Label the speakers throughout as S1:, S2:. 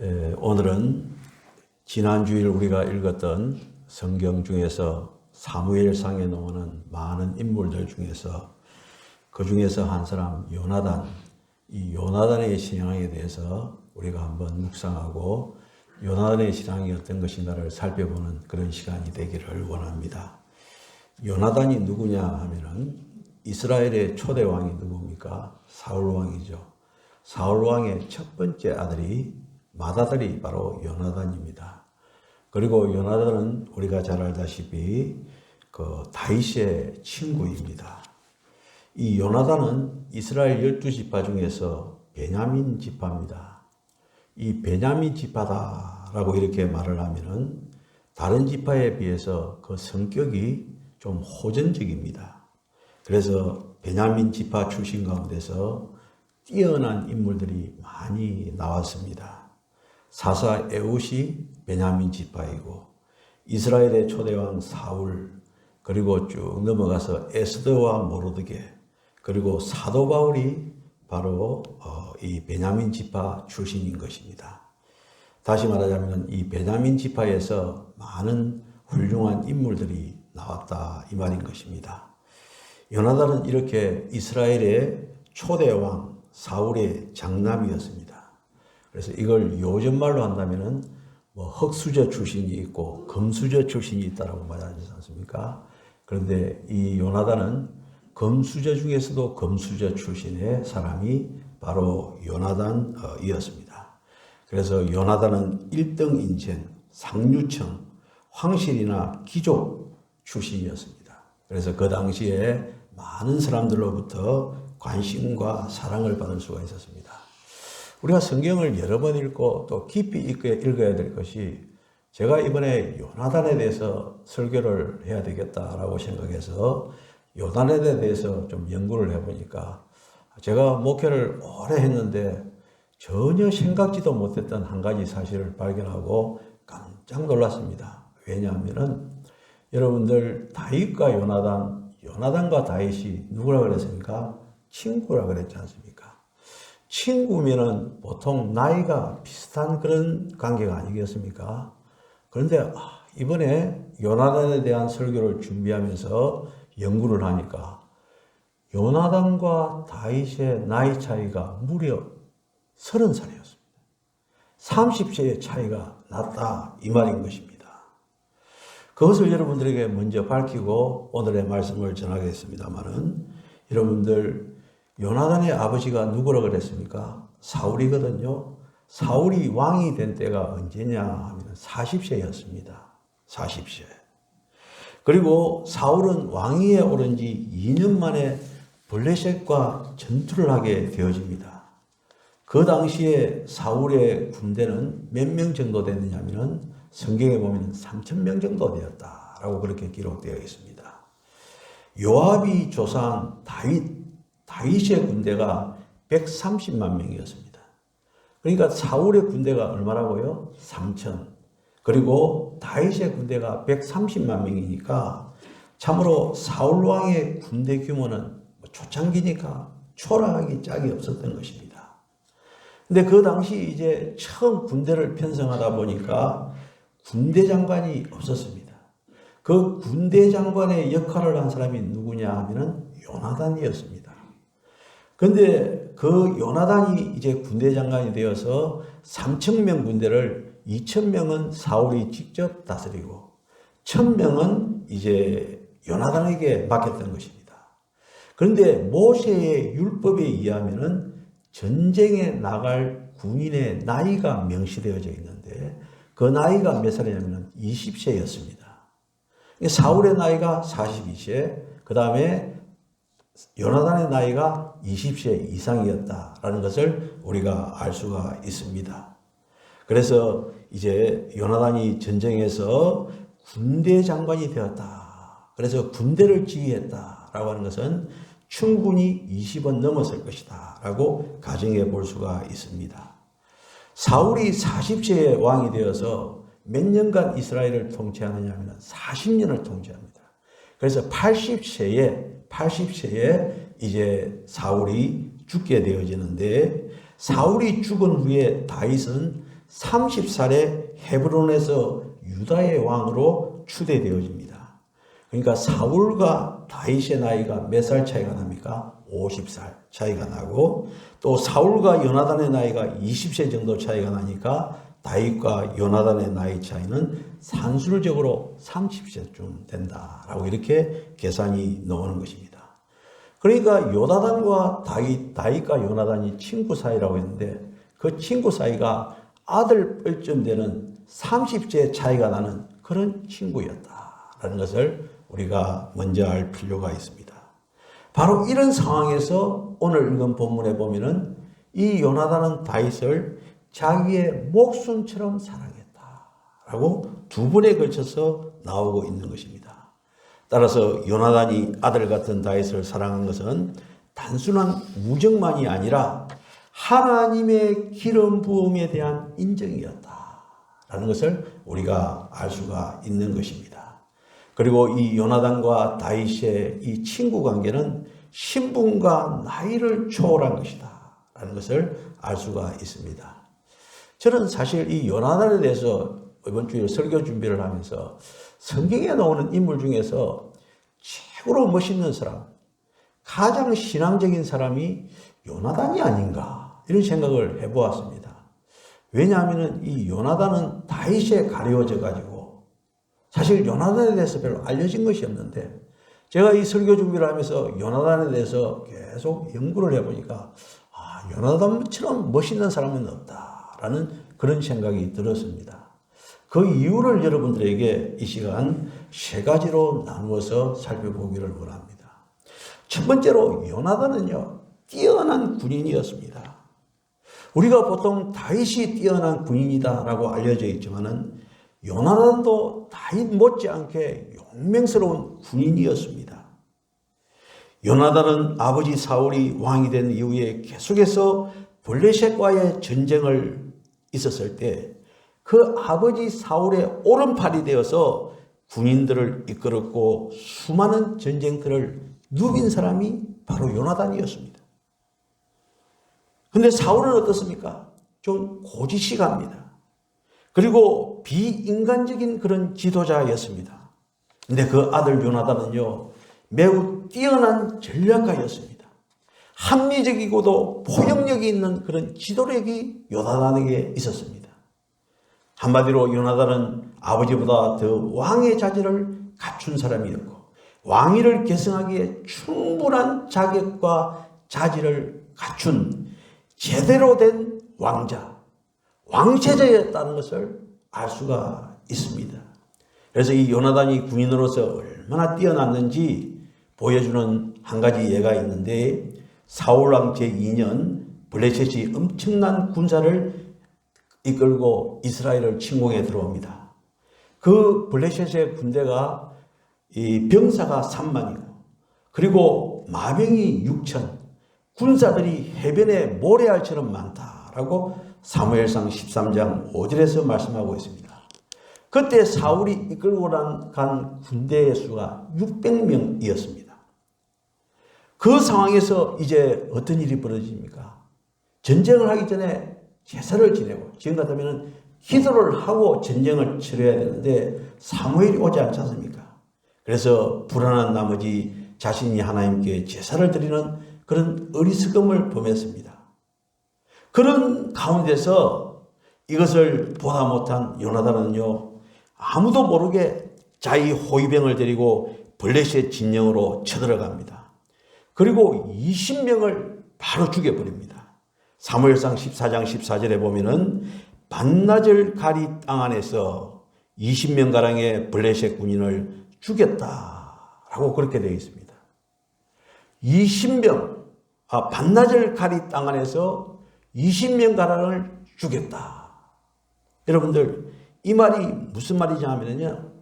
S1: 오늘은 지난주일 우리가 읽었던 성경 중에서 사무엘상에 나오는 많은 인물들 중에서 그 중에서 한 사람 요나단, 이 요나단의 신앙에 대해서 우리가 한번 묵상하고 요나단의 신앙이 어떤 것인가를 살펴보는 그런 시간이 되기를 원합니다. 요나단이 누구냐 하면은 이스라엘의 초대 왕이 누굽니까? 사울 왕이죠. 사울 왕의 첫 번째 아들이 맏아들이 바로 요나단입니다. 그리고 요나단은 우리가 잘 알다시피 그 다윗의 친구입니다. 이 요나단은 이스라엘 12지파 중에서 베냐민 지파입니다. 이 베냐민 지파다라고 이렇게 말을 하면은 다른 지파에 비해서 그 성격이 좀 호전적입니다. 그래서 베냐민 지파 출신 가운데서 뛰어난 인물들이 많이 나왔습니다. 사사 에훗이 베냐민 지파이고 이스라엘의 초대왕 사울, 그리고 쭉 넘어가서 에스더와 모르드게, 그리고 사도 바울이 바로 이 베냐민 지파 출신인 것입니다. 다시 말하자면 이 베냐민 지파에서 많은 훌륭한 인물들이 나왔다 이 말인 것입니다. 요나단은 이렇게 이스라엘의 초대왕 사울의 장남이었습니다. 그래서 이걸 요즘 말로 한다면은 흙수저 출신이 있고 금수저 출신이 있다라고 말하지 않습니까? 그런데 이 요나단은 금수저 중에서도 금수저 출신의 사람이 바로 요나단이었습니다. 그래서 요나단은 1등 인생, 상류층, 황실이나 귀족 출신이었습니다. 그래서 그 당시에 많은 사람들로부터 관심과 사랑을 받을 수가 있었습니다. 우리가 성경을 여러 번 읽고 또 깊이 읽어야 될 것이, 제가 이번에 요나단에 대해서 설교를 해야 되겠다라고 생각해서 요나단에 대해서 좀 연구를 해보니까 제가 목회를 오래 했는데 전혀 생각지도 못했던 한 가지 사실을 발견하고 깜짝 놀랐습니다. 왜냐하면은 여러분들 다윗과 요나단과 다윗이 누구라 그랬습니까? 친구라 그랬지 않습니까? 친구면은 보통 나이가 비슷한 그런 관계가 아니겠습니까? 그런데 이번에 요나단에 대한 설교를 준비하면서 연구를 하니까 요나단과 다윗의 나이 차이가 무려 30살이었습니다. 30세의 차이가 났다 이 말인 것입니다. 그것을 여러분들에게 먼저 밝히고 오늘의 말씀을 전하겠습니다만은, 여러분들 요나단의 아버지가 누구라 그랬습니까? 사울이거든요. 사울이 왕이 된 때가 언제냐 하면 40세였습니다. 40세. 그리고 사울은 왕위에 오른 지 2년 만에 블레셋과 전투를 하게 되어집니다. 그 당시에 사울의 군대는 몇 명 정도 됐느냐면 성경에 보면 3,000명 정도 되었다라고 그렇게 기록되어 있습니다. 요압이 조사한 다윗의 군대가 130만 명이었습니다. 그러니까 사울의 군대가 얼마라고요? 3,000. 그리고 다윗의 군대가 130만 명이니까 참으로 사울 왕의 군대 규모는 초창기니까 초라하기 짝이 없었던 것입니다. 근데 그 당시 이제 처음 군대를 편성하다 보니까 군대 장관이 없었습니다. 그 군대 장관의 역할을 한 사람이 누구냐 하면은 요나단이었습니다. 그런데 그 요나단이 이제 군대 장관이 되어서 3,000명 군대를 2,000명은 사울이 직접 다스리고 1,000명은 이제 요나단에게 맡겼던 것입니다. 그런데 모세의 율법에 의하면은 전쟁에 나갈 군인의 나이가 명시되어져 있는데 그 나이가 몇 살이냐면 20세였습니다. 사울의 나이가 42세, 그 다음에 요나단의 나이가 20세 이상이었다라는 것을 우리가 알 수가 있습니다. 그래서 이제 요나단이 전쟁에서 군대 장관이 되었다. 그래서 군대를 지휘했다라고 하는 것은 충분히 20원 넘었을 것이다 라고 가정해 볼 수가 있습니다. 사울이 40세에 왕이 되어서 몇 년간 이스라엘을 통치하느냐 하면 40년을 통치합니다. 그래서 80세에 이제 사울이 죽게 되어지는데, 사울이 죽은 후에 다윗은 30살에 헤브론에서 유다의 왕으로 추대되어집니다. 그러니까 사울과 다윗의 나이가 몇 살 차이가 납니까? 50살 차이가 나고, 또 사울과 요나단의 나이가 20세 정도 차이가 나니까 다윗과 요나단의 나이 차이는 산술적으로 30세쯤 된다라고 이렇게 계산이 나오는 것입니다. 그러니까 요나단과 다윗과 요나단이 친구 사이라고 했는데, 그 친구 사이가 아들 뻘쯤 되는 30세 차이가 나는 그런 친구였다라는 것을 우리가 먼저 알 필요가 있습니다. 바로 이런 상황에서 오늘 읽은 본문에 보면은 이 요나단은 다윗을 자기의 목숨처럼 사랑했다라고 두 번에 걸쳐서 나오고 있는 것입니다. 따라서 요나단이 아들 같은 다윗을 사랑한 것은 단순한 우정만이 아니라 하나님의 기름 부음에 대한 인정이었다라는 것을 우리가 알 수가 있는 것입니다. 그리고 이 요나단과 다윗의 이 친구 관계는 신분과 나이를 초월한 것이다 라는 것을 알 수가 있습니다. 저는 사실 이 요나단에 대해서 이번 주에 설교 준비를 하면서 성경에 나오는 인물 중에서 최고로 멋있는 사람, 가장 신앙적인 사람이 요나단이 아닌가 이런 생각을 해보았습니다. 왜냐하면 이 요나단은 다윗에 가려져 가지고 사실 요나단에 대해서 별로 알려진 것이 없는데, 제가 이 설교 준비를 하면서 요나단에 대해서 계속 연구를 해보니까 요나단처럼 멋있는 사람은 없다라는 그런 생각이 들었습니다. 그 이유를 여러분들에게 이 시간 세 가지로 나누어서 살펴보기를 원합니다. 첫 번째로 요나단은요, 뛰어난 군인이었습니다. 우리가 보통 다윗이 뛰어난 군인이다라고 알려져 있지만은 요나단도 다윗 못지않게 용맹스러운 군인이었습니다. 요나단은 아버지 사울이 왕이 된 이후에 계속해서 블레셋과의 전쟁을 있었을 때 그 아버지 사울의 오른팔이 되어서 군인들을 이끌었고 수많은 전쟁터를 누빈 사람이 바로 요나단이었습니다. 그런데 사울은 어떻습니까? 좀 고지식합니다. 그리고 비인간적인 그런 지도자였습니다. 근데 그 아들 요나단은요, 매우 뛰어난 전략가였습니다. 합리적이고도 포용력이 있는 그런 지도력이 요나단에게 있었습니다. 한마디로 요나단은 아버지보다 더 왕의 자질을 갖춘 사람이었고, 왕위를 계승하기에 충분한 자격과 자질을 갖춘 제대로 된 왕자, 왕세자였다는 것을 알 수가 있습니다. 그래서 이 요나단이 군인으로서 얼마나 뛰어났는지 보여주는 한 가지 예가 있는데, 사울왕 제2년 블레셋이 엄청난 군사를 이끌고 이스라엘을 침공해 들어옵니다. 그 블레셋의 군대가 이 병사가 3만이고 그리고 마병이 6천, 군사들이 해변에 모래알처럼 많다라고 사무엘상 13장 5절에서 말씀하고 있습니다. 그때 사울이 이끌고 간 군대의 수가 600명이었습니다. 그 상황에서 이제 어떤 일이 벌어집니까? 전쟁을 하기 전에 제사를 지내고, 지금 같으면 기도를 하고 전쟁을 치러야 되는데 사무엘이 오지 않지 않습니까? 그래서 불안한 나머지 자신이 하나님께 제사를 드리는 그런 어리석음을 범했습니다. 그런 가운데서 이것을 보다 못한 요나단은요, 아무도 모르게 자기 호위병을 데리고 블레셋 진영으로 쳐들어갑니다. 그리고 20명을 바로 죽여버립니다. 사무엘상 14장 14절에 보면은 반나절 가리 땅 안에서 20명가량의 블레셋 군인을 죽였다라고 그렇게 되어 있습니다. 20명, 반나절 가리 땅 안에서 20명가량을 죽였다. 여러분들, 이 말이 무슨 말이냐 하면요,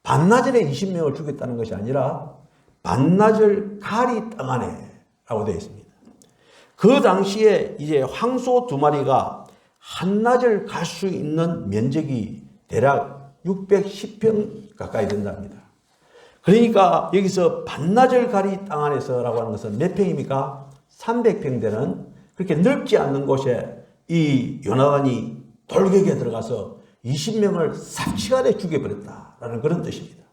S1: 반나절에 20명을 죽였다는 것이 아니라 반나절 가리 땅 안에 라고 되어 있습니다. 그 당시에 이제 황소 2마리가 한나절 갈 수 있는 면적이 대략 610평 가까이 된답니다. 그러니까 여기서 반나절 가리 땅 안에서라고 하는 것은 몇 평입니까? 300평 되는 그렇게 넓지 않는 곳에 이 요나단이 돌격에 들어가서 20명을 삽시간에 죽여버렸다라는 그런 뜻입니다.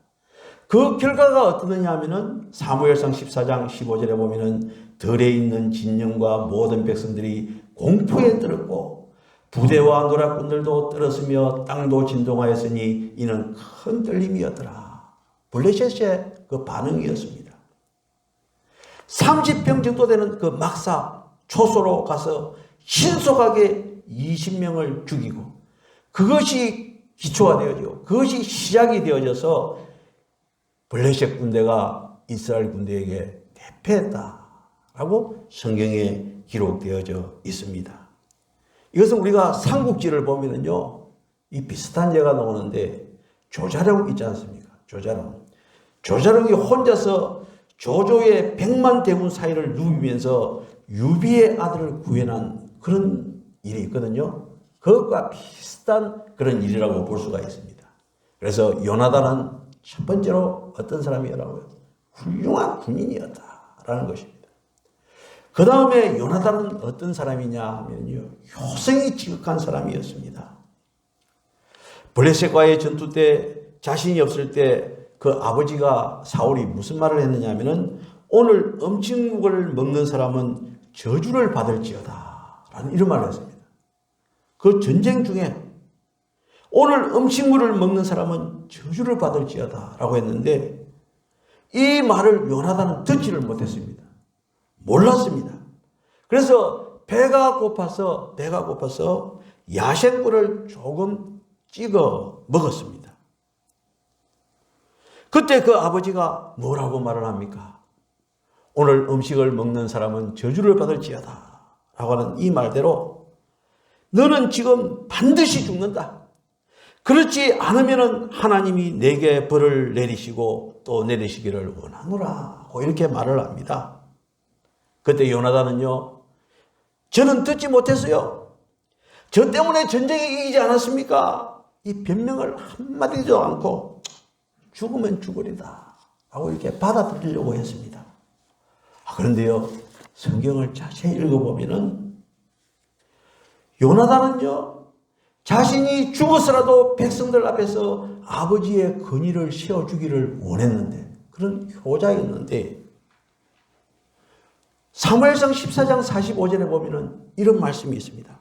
S1: 그 결과가 어떠느냐 하면은 사무엘상 14장 15절에 보면은 들에 있는 진영과 모든 백성들이 공포에 떨었고 부대와 노략군들도 떨었으며 땅도 진동하였으니 이는 큰 떨림이었더라. 블레셋의 그 반응이었습니다. 30평 정도 되는 그 막사 초소로 가서 신속하게 20명을 죽이고 그것이 기초가 되어지고 그것이 시작이 되어져서 블레셋 군대가 이스라엘 군대에게 대패했다라고 성경에 기록되어져 있습니다. 이것은 우리가 삼국지를 보면은요, 이 비슷한 예가 나오는데 조자룡 있지 않습니까? 조자룡이 혼자서 조조의 100만 대군 사이를 누비면서 유비의 아들을 구해난 그런 일이 있거든요. 그것과 비슷한 그런 일이라고 볼 수가 있습니다. 그래서 요나단은 첫 번째로 어떤 사람이라고요? 훌륭한 군인이었다라는 것입니다. 그 다음에 요나단은 어떤 사람이냐 하면요, 효성이 지극한 사람이었습니다. 블레셋과의 전투 때 자신이 없을 때 그 아버지가 사울이 무슨 말을 했느냐 하면은 오늘 음식물을 먹는 사람은 저주를 받을지어다 라는 이런 말을 했습니다. 그 전쟁 중에 오늘 음식물을 먹는 사람은 저주를 받을지어다 라고 했는데 이 말을 요나단은 듣지를 못했습니다. 몰랐습니다. 그래서 배가 고파서 야생꿀을 조금 찍어 먹었습니다. 그때 그 아버지가 뭐라고 말을 합니까? 오늘 음식을 먹는 사람은 저주를 받을지어다 라고 하는 이 말대로 너는 지금 반드시 죽는다. 그렇지 않으면 하나님이 내게 벌을 내리시고 또 내리시기를 원하노라 이렇게 말을 합니다. 그때 요나단은요, 저는 듣지 못했어요. 저 때문에 전쟁에 이기지 않았습니까? 이 변명을 한마디도 않고 죽으면 죽으리다 하고 이렇게 받아들이려고 했습니다. 그런데요, 성경을 자세히 읽어보면은 요나단은요, 자신이 죽었으라도 백성들 앞에서 아버지의 건의를 세워주기를 원했는데, 그런 효자였는데, 사무엘상 14장 45절에 보면은 이런 말씀이 있습니다.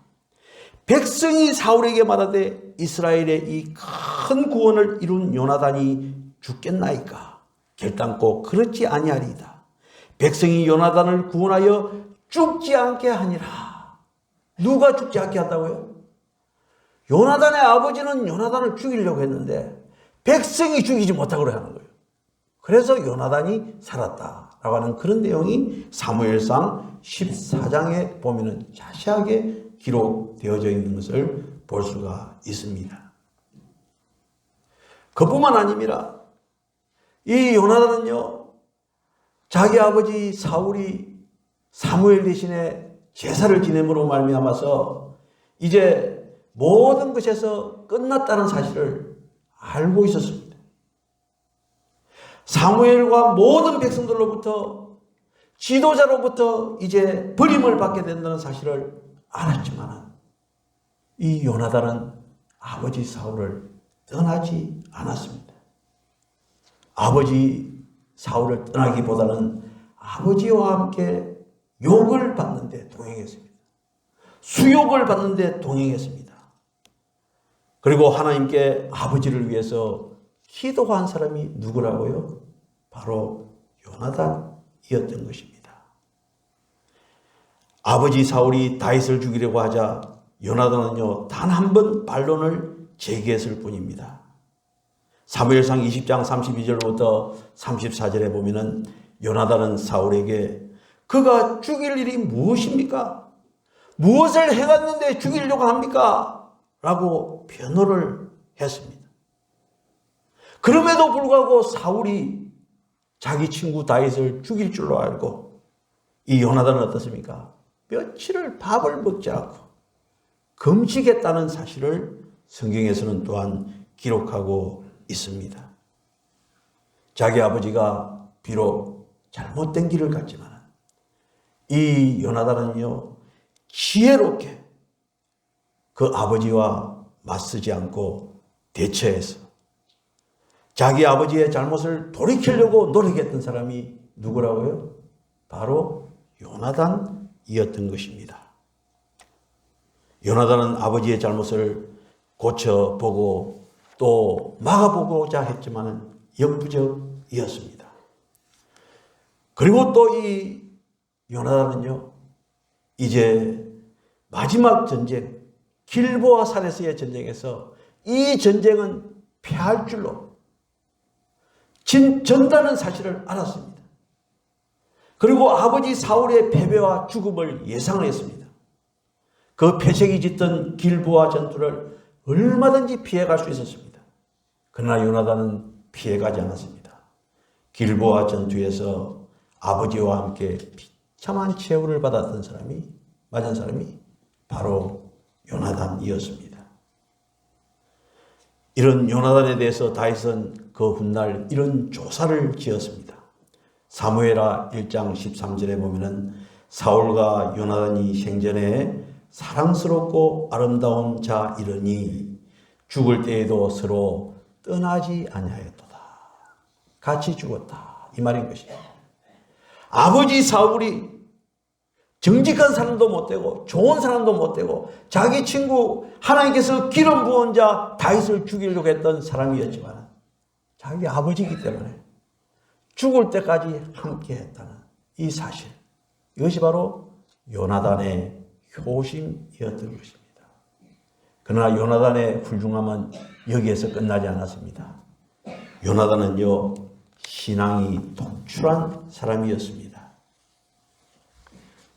S1: 백성이 사울에게 말하되 이스라엘의 이 큰 구원을 이룬 요나단이 죽겠나이까? 결단코 그렇지 아니하리이다. 백성이 요나단을 구원하여 죽지 않게 하니라. 누가 죽지 않게 한다고요? 요나단의 아버지는 요나단을 죽이려고 했는데 백성이 죽이지 못하고 하는 거예요. 그래서 요나단이 살았다라고 하는 그런 내용이 사무엘상 14장에 보면은 자세하게 기록되어져 있는 것을 볼 수가 있습니다. 그뿐만 아니라 이 요나단은요, 자기 아버지 사울이 사무엘 대신에 제사를 지냄으로 말미암아서 이제 모든 것에서 끝났다는 사실을 알고 있었습니다. 사무엘과 모든 백성들로부터 지도자로부터 이제 버림을 받게 된다는 사실을 알았지만 이 요나단은 아버지 사울을 떠나지 않았습니다. 아버지 사울을 떠나기보다는 아버지와 함께 욕을 받는데 동행했습니다. 수욕을 받는데 동행했습니다. 그리고 하나님께 아버지를 위해서 기도한 사람이 누구라고요? 바로 요나단이었던 것입니다. 아버지 사울이 다윗을 죽이려고 하자 요나단은요, 단 한 번 반론을 제기했을 뿐입니다. 사무엘상 20장 32절부터 34절에 보면은 요나단은 사울에게 그가 죽일 일이 무엇입니까? 무엇을 해갔는데 죽이려고 합니까? 라고 변호를 했습니다. 그럼에도 불구하고 사울이 자기 친구 다윗을 죽일 줄로 알고 이 요나단은 어떻습니까? 며칠을 밥을 먹지 않고 금식했다는 사실을 성경에서는 또한 기록하고 있습니다. 자기 아버지가 비록 잘못된 길을 갔지만 이 요나단은요, 지혜롭게 그 아버지와 맞서지 않고 대처해서 자기 아버지의 잘못을 돌이키려고 노력했던 사람이 누구라고요? 바로 요나단이었던 것입니다. 요나단은 아버지의 잘못을 고쳐보고 또 막아보고자 했지만 역부족이었습니다. 그리고 또 이 요나단은요, 이제 마지막 전쟁, 길보아 산에서의 전쟁에서 이 전쟁은 패할 줄로 전다는 사실을 알았습니다. 그리고 아버지 사울의 패배와 죽음을 예상을 했습니다. 그 패색이 짙은 길보아 전투를 얼마든지 피해갈 수 있었습니다. 그러나 요나단은 피해가지 않았습니다. 길보아 전투에서 아버지와 함께 비참한 최후를 받았던 사람이, 맞은 사람이 바로 요나단이었습니다. 이런 요나단에 대해서 다윗은 그 훗날 이런 조사를 지었습니다. 사무엘하 1장 13절에 보면은 사울과 요나단이 생전에 사랑스럽고 아름다운 자 이르니 죽을 때에도 서로 떠나지 아니하였도다. 같이 죽었다. 이 말인 것이에요. 아버지 사울이 정직한 사람도 못 되고 좋은 사람도 못 되고 자기 친구 하나님께서 기름 부은 자 다윗을 죽이려고 했던 사람이었지만 자기 아버지이기 때문에 죽을 때까지 함께 했다는 이 사실, 이것이 바로 요나단의 효심이었던 것입니다. 그러나 요나단의 훌륭함은 여기에서 끝나지 않았습니다. 요나단은요, 신앙이 독출한 사람이었습니다.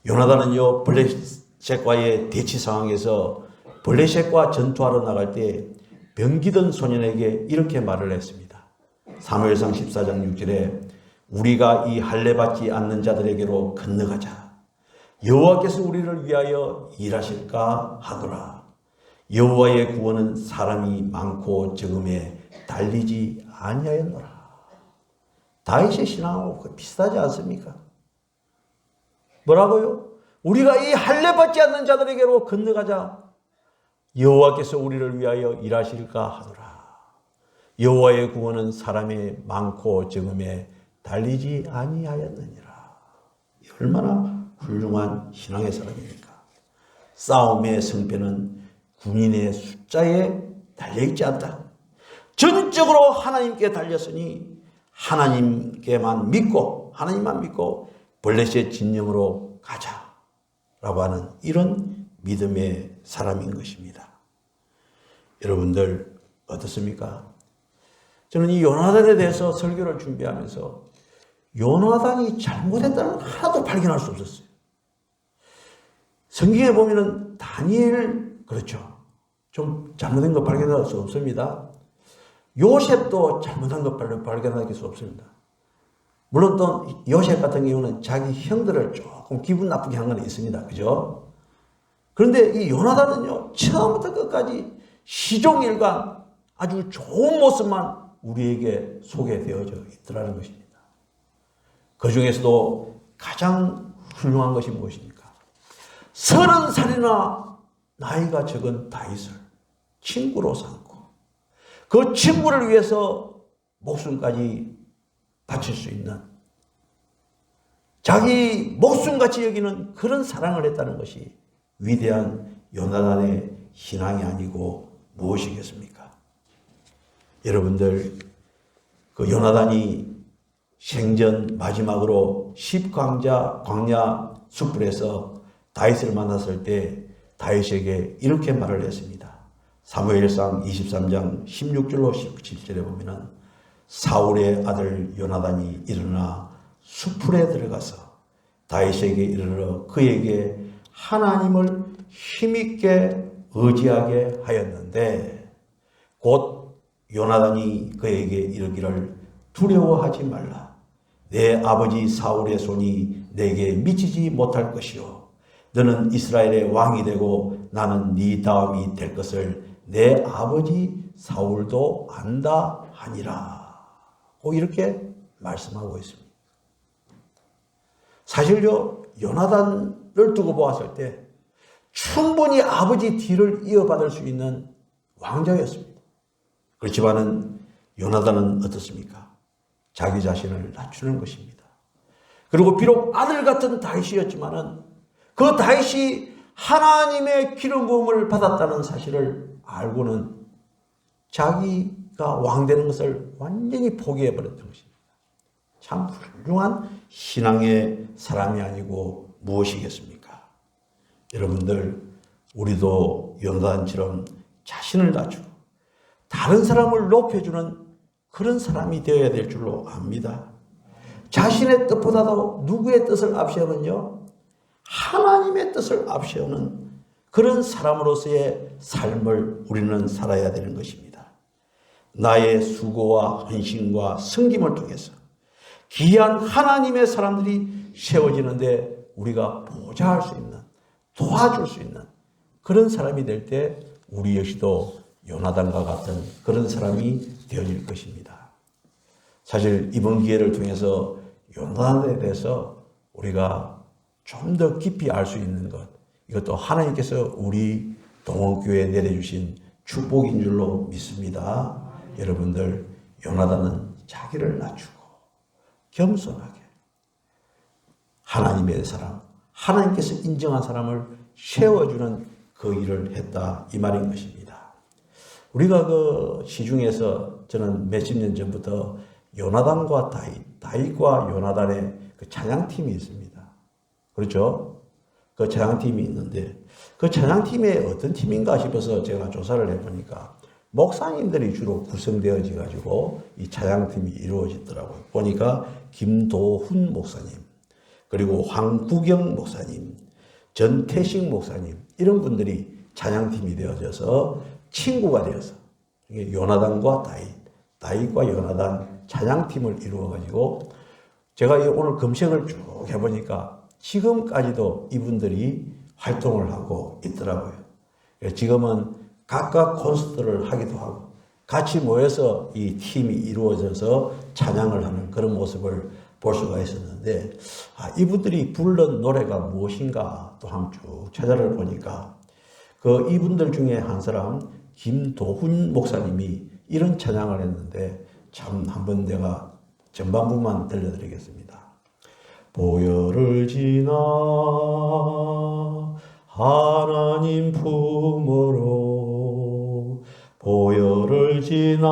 S1: 요나단은요, 블레셋과의 대치 상황에서 블레셋과 전투하러 나갈 때 병기던 소년에게 이렇게 말을 했습니다. 사무엘상 14장 6절에 우리가 이 할례 받지 않는 자들에게로 건너가자. 여호와께서 우리를 위하여 일하실까 하더라. 여호와의 구원은 사람이 많고 적음에 달리지 아니하였노라. 다윗의 신앙하고 비슷하지 않습니까? 뭐라고요? 우리가 이 할례 받지 않는 자들에게로 건너가자. 여호와께서 우리를 위하여 일하실까 하더라. 여호와의 구원은 사람의 많고 적음에 달리지 아니하였느니라. 얼마나 훌륭한 신앙의 사람입니까? 싸움의 승패는 군인의 숫자에 달려있지 않다. 전적으로 하나님께 달렸으니 하나님만 믿고 블레셋 진영으로 가자라고 하는 이런 믿음의 사람인 것입니다. 여러분들 어떻습니까? 저는 이 요나단에 대해서 설교를 준비하면서 요나단이 잘못했다는 하나도 발견할 수 없었어요. 성경에 보면은 다니엘, 그렇죠, 좀 잘못된 거 발견할 수 없습니다. 요셉도 잘못한 것 발견할 수 없습니다. 물론 또 요셉 같은 경우는 자기 형들을 조금 기분 나쁘게 한 건 있습니다. 그죠? 그런데 이 요나단은요, 처음부터 끝까지 시종일관 아주 좋은 모습만 우리에게 소개되어져 있더라는 것입니다. 그 중에서도 가장 훌륭한 것이 무엇입니까? 30살이나 나이가 적은 다윗을 친구로 삼고 그 친구를 위해서 목숨까지 바칠 수 있는, 자기 목숨같이 여기는 그런 사랑을 했다는 것이 위대한 요나단의 신앙이 아니고 무엇이겠습니까? 여러분들, 그 요나단이 생전 마지막으로 광야 숯불에서 다윗을 만났을 때 다윗에게 이렇게 말을 했습니다. 사무엘상 23장 16절로 17절에 보면은 사울의 아들 요나단이 일어나 숯불에 들어가서 다윗에게 이르러 그에게 하나님을 힘있게 의지하게 하였는데 곧 요나단이 그에게 이르기를 두려워하지 말라. 내 아버지 사울의 손이 내게 미치지 못할 것이요 너는 이스라엘의 왕이 되고 나는 네 다음이 될 것을 내 아버지 사울도 안다 하니라. 이렇게 말씀하고 있습니다. 사실요, 요나단을 두고 보았을 때 충분히 아버지 뒤를 이어받을 수 있는 왕자였습니다. 그렇지만은 요나단은 어떻습니까? 자기 자신을 낮추는 것입니다. 그리고 비록 아들 같은 다윗이었지만은 그 다윗이 하나님의 기름 부음을 받았다는 사실을 알고는 자기가 왕되는 것을 완전히 포기해버렸던 것입니다. 참 훌륭한 신앙의 사람이 아니고 무엇이겠습니까? 여러분들, 우리도 요나단처럼 자신을 낮추고 다른 사람을 높여주는 그런 사람이 되어야 될 줄로 압니다. 자신의 뜻보다도 누구의 뜻을 앞세우면요, 하나님의 뜻을 앞세우는 그런 사람으로서의 삶을 우리는 살아야 되는 것입니다. 나의 수고와 헌신과 섬김을 통해서 귀한 하나님의 사람들이 세워지는데 우리가 보좌할 수 있는, 도와줄 수 있는 그런 사람이 될 때 우리 역시도 요나단과 같은 그런 사람이 되어질 것입니다. 사실 이번 기회를 통해서 요나단에 대해서 우리가 좀 더 깊이 알 수 있는 것, 이것도 하나님께서 우리 동원교회에 내려주신 축복인 줄로 믿습니다. 여러분들, 요나단은 자기를 낮추고 겸손하게 하나님의 사람, 하나님께서 인정한 사람을 세워주는 그 일을 했다, 이 말인 것입니다. 우리가 그 시중에서 저는 몇십 년 전부터 요나단과 다윗과 요나단의 그 찬양팀이 있습니다. 그렇죠? 그 찬양팀이 있는데 그 찬양팀이 어떤 팀인가 싶어서 제가 조사를 해보니까 목사님들이 주로 구성되어져 가지고 이 찬양팀이 이루어지더라고요. 보니까 김도훈 목사님, 그리고 황구경 목사님, 전태식 목사님, 이런 분들이 찬양팀이 되어져서 친구가 되어서 요나단과 다윗과 요나단 찬양팀을 이루어 가지고 제가 오늘 검색을 쭉 해보니까 지금까지도 이분들이 활동을 하고 있더라고요. 지금은 각각 콘서트를 하기도 하고 같이 모여서 이 팀이 이루어져서 찬양을 하는 그런 모습을 볼 수가 있었는데, 이분들이 부른 노래가 무엇인가 또 한번 쭉 찾아를 보니까 그 이분들 중에 한 사람 김도훈 목사님이 이런 찬양을 했는데 참 한번 내가 전반부만 들려드리겠습니다. 보혈을 지나 하나님 품으로, 보혈을 지나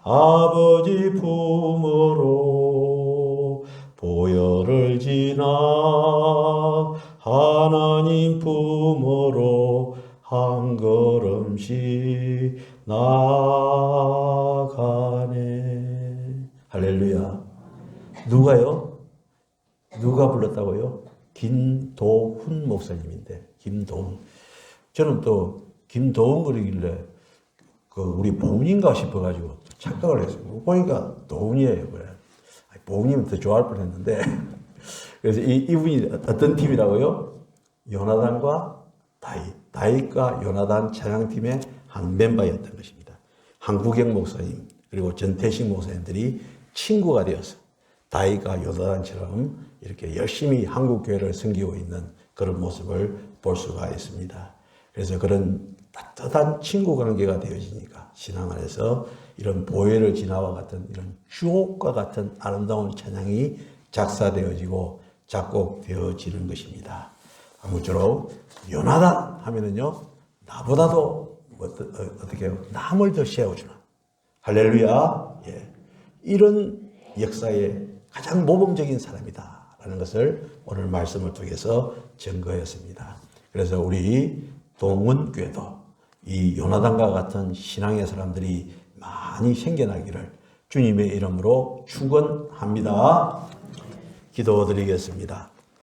S1: 아버지 품으로, 보혈을 지나 하나님 품으로 한 걸음씩 나가네. 할렐루야. 누가요? 누가 불렀다고요? 김도훈 목사님인데, 김도훈. 저는 또 김도훈 그러길래 그 우리 보훈인가 싶어가지고 착각을 했어요. 보니까 도훈이에요. 그래. 보훈이면 더 좋아할 뻔했는데. 그래서 이분이 어떤 팀이라고요? 요나단과 다윗과 요나단 찬양팀의 한 멤버였던 것입니다. 한구경 목사님 그리고 전태식 목사님들이 친구가 되어서 다윗과 요나단처럼 이렇게 열심히 한국 교회를 섬기고 있는 그런 모습을 볼 수가 있습니다. 그래서 그런 따뜻한 친구 관계가 되어지니까 신앙 안에서 이런 보혈을 지나와 같은 이런 주옥과 같은 아름다운 찬양이 작사되어지고 작곡되어지는 것입니다. 아무쪼록 요나단 하면은요, 나보다도 어떻게 해요? 남을 더 세워주는, 할렐루야. 예. 이런 역사의 가장 모범적인 사람이다라는 것을 오늘 말씀을 통해서 증거했습니다. 그래서 우리 동원교회도 이 요나단과 같은 신앙의 사람들이 많이 생겨나기를 주님의 이름으로 축원합니다. 기도드리겠습니다.